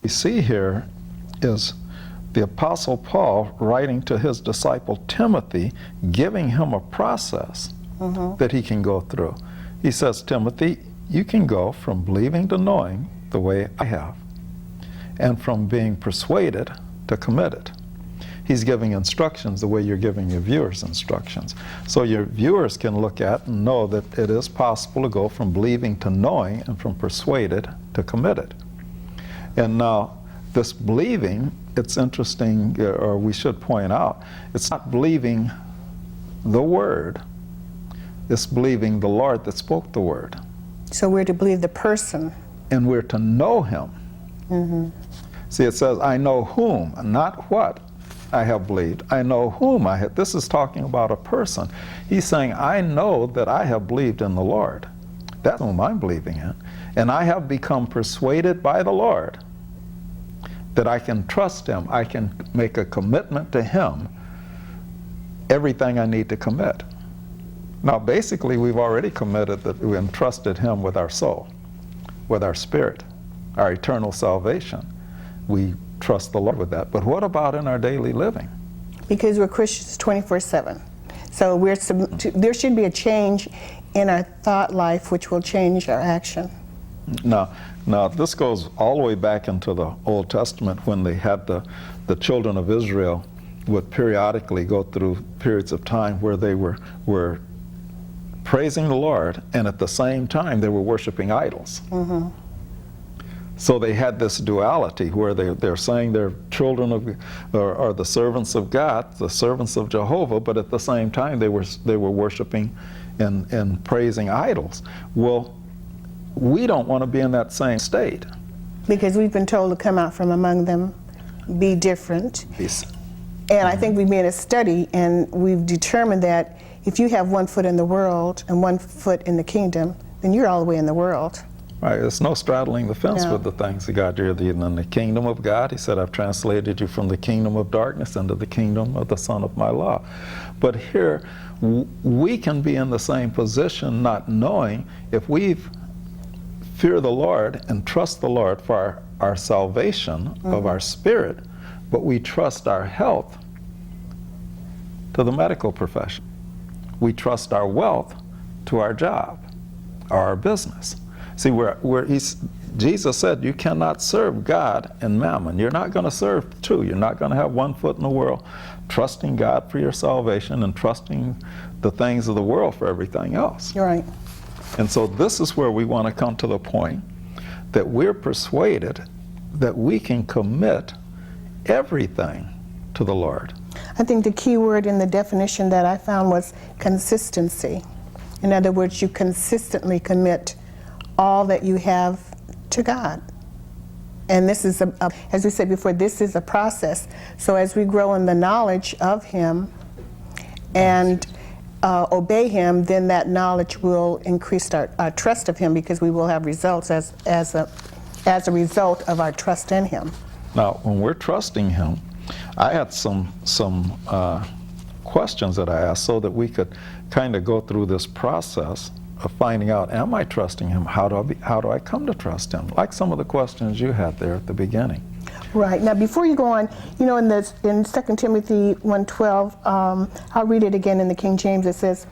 We see here is the Apostle Paul writing to his disciple Timothy, giving him a process that he can go through. He says, Timothy, you can go from believing to knowing the way I have, and from being persuaded to committed. He's giving instructions the way you're giving your viewers instructions. So your viewers can look at and know that it is possible to go from believing to knowing and from persuaded to committed. And now, this believing, it's interesting, or we should point out, it's not believing the Word, it's believing the Lord that spoke the Word. So we're to believe the person. And we're to know Him. See, it says, I know whom, not what I have believed. I know whom I have. This is talking about a person. He's saying, I know that I have believed in the Lord. That's whom I'm believing in. And I have become persuaded by the Lord that I can trust Him. I can make a commitment to Him, everything I need to commit. Now, basically, we've already committed that we entrusted Him with our soul, with our spirit, our eternal salvation. We trust the Lord with that. But what about in our daily living? Because we're Christians 24/7. So there should be a change in our thought life which will change our action. Now, this goes all the way back into the Old Testament when they had the children of Israel would periodically go through periods of time where they were praising the Lord, and at the same time they were worshiping idols. So they had this duality where they're saying they're children of, or the servants of God, the servants of Jehovah, but at the same time they were worshiping and praising idols. Well, we don't want to be in that same state. Because we've been told to come out from among them, be different. And I think we made a study and we've determined that if you have one foot in the world and one foot in the kingdom, then you're all the way in the world. Right, there's no straddling the fence with the things of God. You're in the kingdom of God. He said, I've translated you from the kingdom of darkness into the kingdom of the Son of my love. But here, we can be in the same position not knowing if we fear the Lord and trust the Lord for our salvation of our spirit, but we trust our health to the medical profession. We trust our wealth to our job or our business. See, Jesus said you cannot serve God and mammon. You're not going to serve two. You're not going to have one foot in the world, trusting God for your salvation and trusting the things of the world for everything else. You're right. And so this is where we want to come to the point that we're persuaded that we can commit everything to the Lord. I think the key word in the definition that I found was consistency. In other words, you consistently commit all that you have to God. And this is, as we said before, this is a process. So as we grow in the knowledge of Him and obey Him, then that knowledge will increase our trust of Him, because we will have results as a result of our trust in Him. Now, when we're trusting Him, I had some questions that I asked so that we could kind of go through this process of finding out, am I trusting Him? How do I come to trust Him? Like some of the questions you had there at the beginning. Right. Now, before you go on, you know, in 2 Timothy 1:12, I'll read it again in the King James. It says,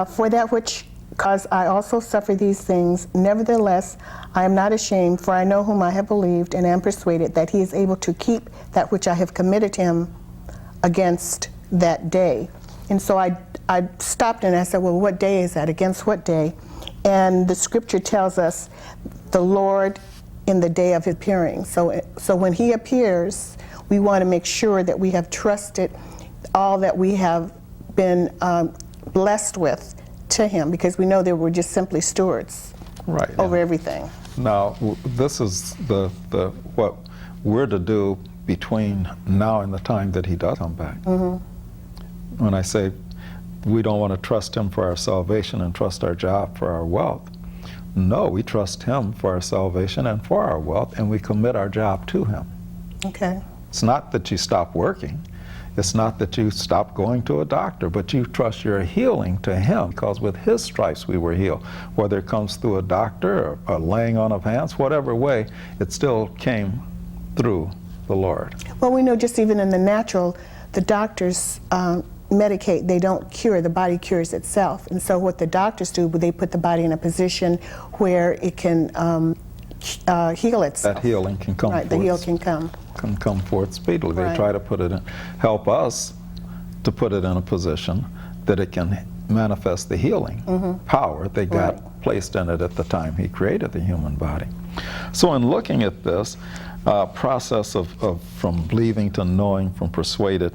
for that which cause I also suffer these things, nevertheless I am not ashamed, for I know whom I have believed, and am persuaded that He is able to keep that which I have committed Him against that day. And so I stopped and I said, well, what day is that? Against what day? And the scripture tells us the Lord in the day of His appearing. So when He appears, we want to make sure that we have trusted all that we have been blessed with to Him, because we know that we're just simply stewards over everything. Now, this is the what we're to do between now and the time that He does come back. When I say we don't want to trust Him for our salvation and trust our job for our wealth, no, we trust Him for our salvation and for our wealth, and we commit our job to Him. Okay. It's not that you stop working. It's not that you stop going to a doctor, but you trust your healing to Him, because with His stripes we were healed. Whether it comes through a doctor or a laying on of hands, whatever way, it still came through the Lord. Well, we know just even in the natural, the doctors medicate, they don't cure, the body cures itself. And so what the doctors do, they put the body in a position where it can heal itself. That healing can come Right, forth. the heal can come. Can come forth speedily. They Right. try to put it in, help us to put it in a position that it can manifest the healing power that God placed in it at the time He created the human body. So in looking at this process of from believing to knowing, from persuaded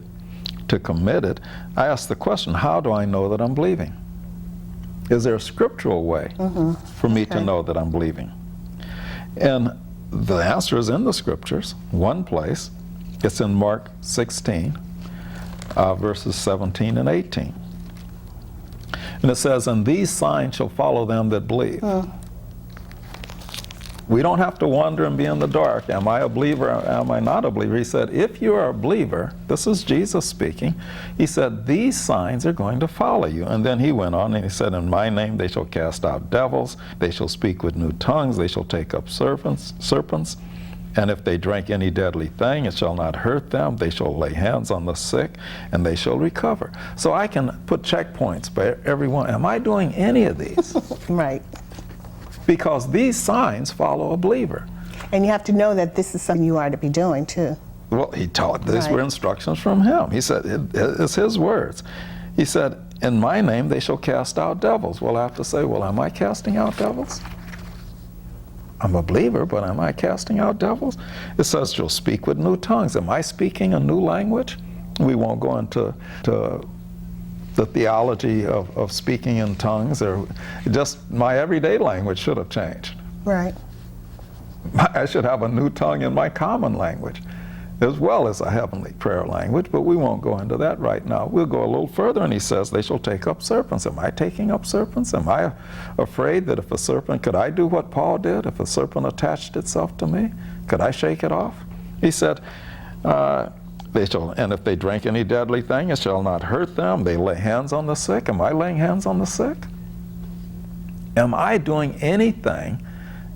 to committed, I ask the question, how do I know that I'm believing? Is there a scriptural way for me to know that I'm believing? And the answer is in the scriptures. One place, it's in Mark 16, verses 17 and 18. And it says, and these signs shall follow them that believe. We don't have to wonder and be in the dark. Am I a believer or am I not a believer? He said, if you are a believer, this is Jesus speaking, He said, these signs are going to follow you. And then He went on and He said, in my name they shall cast out devils, they shall speak with new tongues, they shall take up serpents, and if they drink any deadly thing, it shall not hurt them, they shall lay hands on the sick, and they shall recover. So I can put checkpoints by everyone. Am I doing any of these? Right. Because these signs follow a believer. And you have to know that this is something you are to be doing too. Well, He taught these Right. were instructions from Him. He said, it's His words. He said, in my name they shall cast out devils. Well, I have to say, well, am I casting out devils? I'm a believer, but am I casting out devils? It says you'll speak with new tongues. Am I speaking a new language? We won't go into the theology of speaking in tongues, or just my everyday language should have changed. Right. I should have a new tongue in my common language, as well as a heavenly prayer language, but we won't go into that right now. We'll go a little further, and He says they shall take up serpents. Am I taking up serpents? Am I afraid that if a serpent, could I do what Paul did? If a serpent attached itself to me, could I shake it off? He said, they shall, and if they drink any deadly thing, it shall not hurt them. They lay hands on the sick. Am I laying hands on the sick? Am I doing anything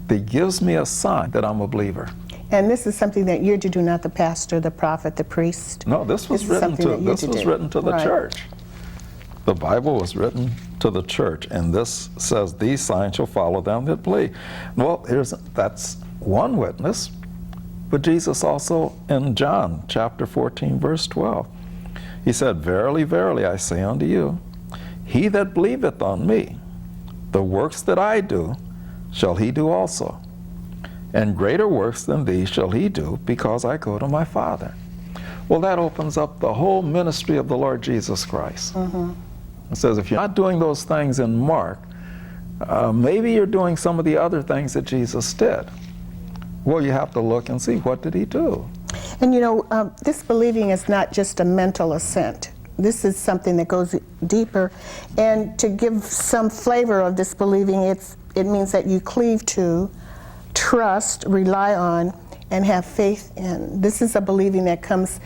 that gives me a sign that I'm a believer? And this is something that you're to do, not the pastor, the prophet, the priest. No, this was written to the Right. church. The Bible was written to the church, and this says, these signs shall follow them that believe. Well, that's one witness, but Jesus also in John chapter 14, verse 12, He said, verily, verily, I say unto you, he that believeth on me, the works that I do, shall he do also. And greater works than these shall he do, because I go to my Father. Well, that opens up the whole ministry of the Lord Jesus Christ. It says, if you're not doing those things in Mark, maybe you're doing some of the other things that Jesus did. Well, you have to look and see, what did He do? And you know, this believing is not just a mental assent. This is something that goes deeper. And to give some flavor of this believing, it means that you cleave to, trust, rely on, and have faith in. This is a believing that comes,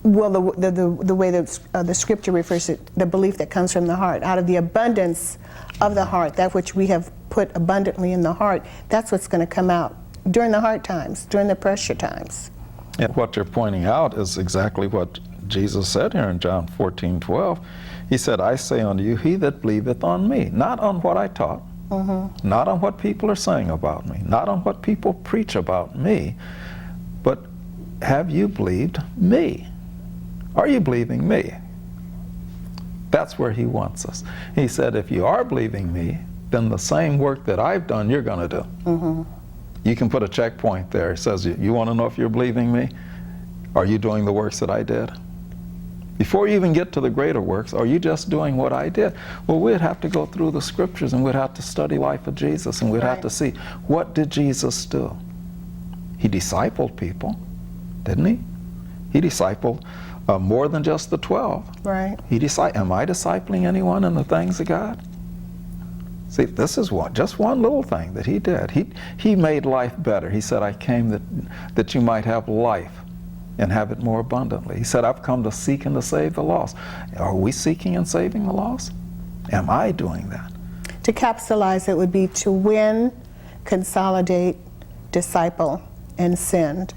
well, the way that the scripture refers to it, the belief that comes from the heart. Out of the abundance of the heart, that which we have put abundantly in the heart, that's what's going to come out during the hard times, during the pressure times. And what you're pointing out is exactly what Jesus said here in John 14:12. He said, I say unto you, he that believeth on me, not on what I taught, not on what people are saying about me, not on what people preach about me, but have you believed me? Are you believing me? That's where He wants us. He said, if you are believing me, then the same work that I've done, you're going to do. You can put a checkpoint there. It says, you want to know if you're believing me? Are you doing the works that I did? Before you even get to the greater works, are you just doing what I did? Well, we'd have to go through the scriptures, and we'd have to study life of Jesus, and we'd have to see, what did Jesus do? He discipled people, didn't He? He discipled more than just the 12. Right. Am I discipling anyone in the things of God? See, this is just one little thing that He did. He made life better. He said, I came that you might have life and have it more abundantly. He said, I've come to seek and to save the lost. Are we seeking and saving the lost? Am I doing that? To capsulize it would be to win, consolidate, disciple, and send.